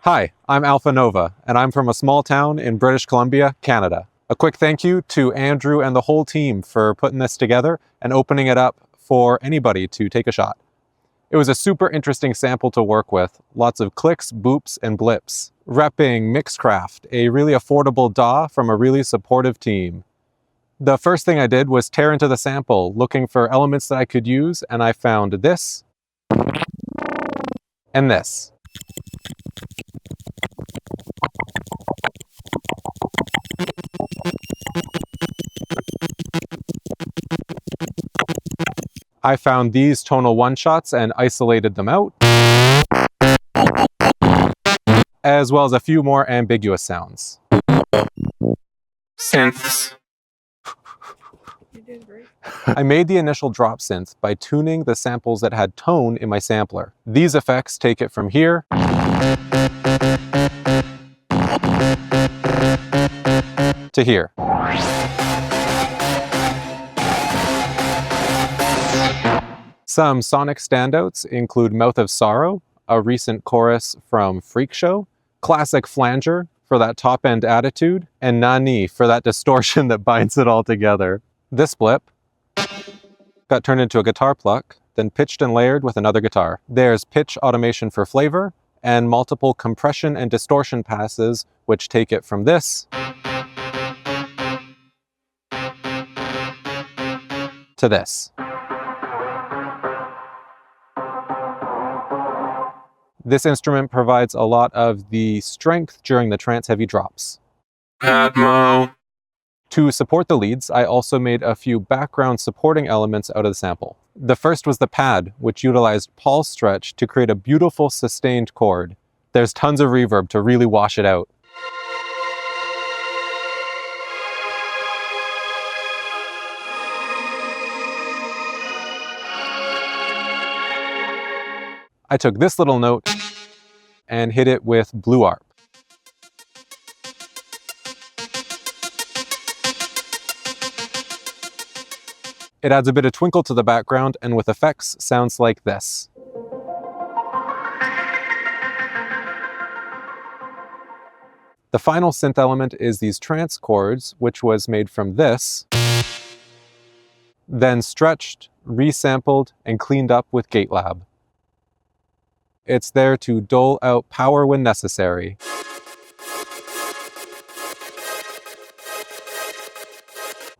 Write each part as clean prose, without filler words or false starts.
Hi, I'm Alpha Nova, and I'm from a small town in British Columbia, Canada. A quick thank you to Andrew and the whole team for putting this together and opening it up for anybody to take a shot. It was a super interesting sample to work with, lots of clicks, boops, and blips. Repping Mixcraft, a really affordable DAW from a really supportive team. The first thing I did was tear into the sample, looking for elements that I could use, and I found this and this. I found these tonal one-shots and isolated them out, as well as a few more ambiguous sounds. Synths. You did great. I made the initial drop synth by tuning the samples that had tone in my sampler. These effects take it from here to here. Some sonic standouts include Mouth of Sorrow, a recent chorus from Freak Show, classic flanger for that top-end attitude, and Nani for that distortion that binds it all together. This blip got turned into a guitar pluck, then pitched and layered with another guitar. There's pitch automation for flavor, and multiple compression and distortion passes, which take it from this to this. This instrument provides a lot of the strength during the trance-heavy drops. Atmo. To support the leads, I also made a few background supporting elements out of the sample. The first was the pad, which utilized pulse stretch to create a beautiful sustained chord. There's tons of reverb to really wash it out. I took this little note and hit it with Blue Arp. It adds a bit of twinkle to the background, and with effects, sounds like this. The final synth element is these trance chords, which was made from this, then stretched, resampled, and cleaned up with GateLab. It's there to dole out power when necessary.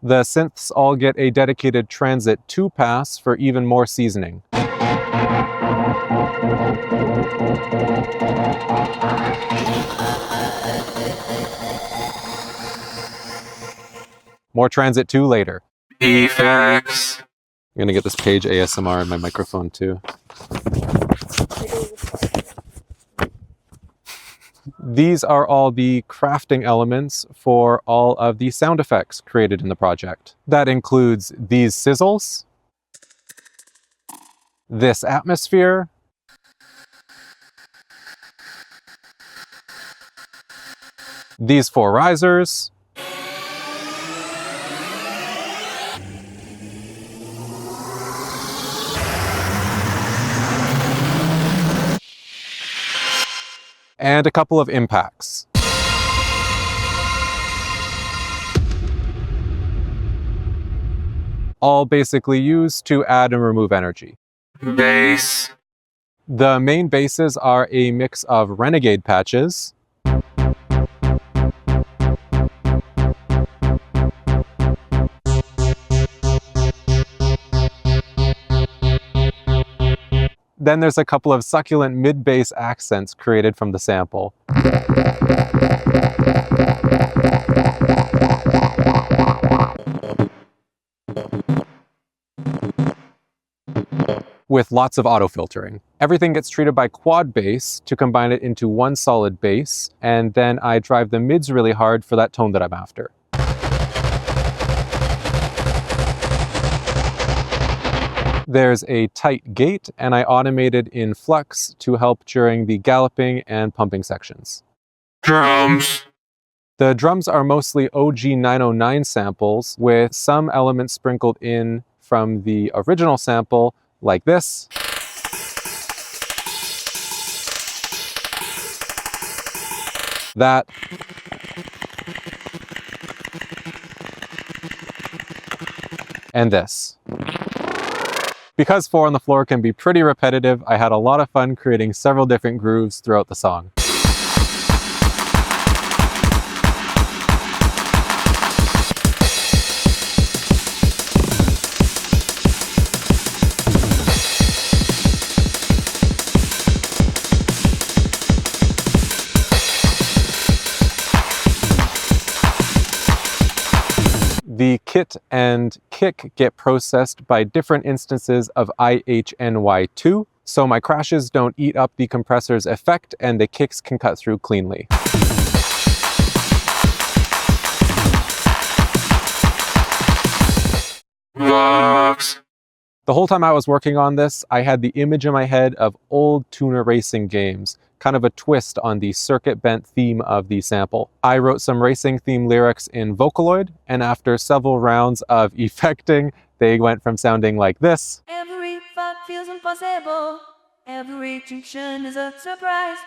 The synths all get a dedicated Transit 2 pass for even more seasoning. More Transit 2 later. Effects. I'm gonna get this Page ASMR in my microphone too. These are all the crafting elements for all of the sound effects created in the project. That includes these sizzles, this atmosphere, these 4 risers, and a couple of impacts. All basically used to add and remove energy. Bass. The main basses are a mix of Renegade patches, then there's a couple of succulent mid-bass accents created from the sample. With lots of auto filtering. Everything gets treated by quad bass to combine it into one solid bass, and then I drive the mids really hard for that tone that I'm after. There's a tight gate, and I automated in Flux to help during the galloping and pumping sections. Drums. The drums are mostly OG 909 samples, with some elements sprinkled in from the original sample, like this. that, and this. Because 4 on the floor can be pretty repetitive, I had a lot of fun creating several different grooves throughout the song. The kit and kick get processed by different instances of IHNY2, so my crashes don't eat up the compressor's effect and the kicks can cut through cleanly. Vox. The whole time I was working on this, I had the image in my head of old tuner racing games, kind of a twist on the circuit bent theme of the sample. I wrote some racing theme lyrics in Vocaloid, and after several rounds of effecting, they went from sounding like this Every thought feels impossible. Every rejection is a surprise.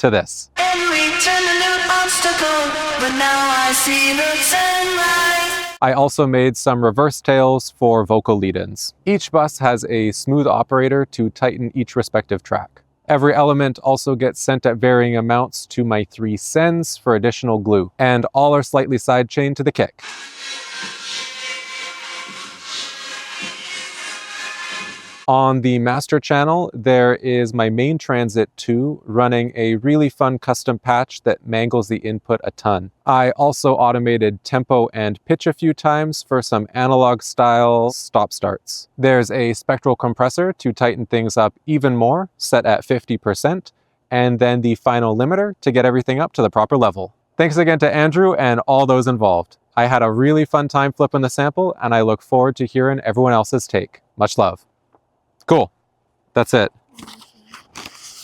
to this. Every turn a new obstacle, but now I see the sunrise. I also made some reverse tails for vocal lead-ins. Each bus has a smooth operator to tighten each respective track. Every element also gets sent at varying amounts to my 3 sends for additional glue, and all are slightly sidechained to the kick. On the master channel, there is my main Transit 2 running a really fun custom patch that mangles the input a ton. I also automated tempo and pitch a few times for some analog style stop starts. There's a spectral compressor to tighten things up even more, set at 50%, and then the final limiter to get everything up to the proper level. Thanks again to Andrew and all those involved. I had a really fun time flipping the sample, and I look forward to hearing everyone else's take. Much love. Cool. That's it.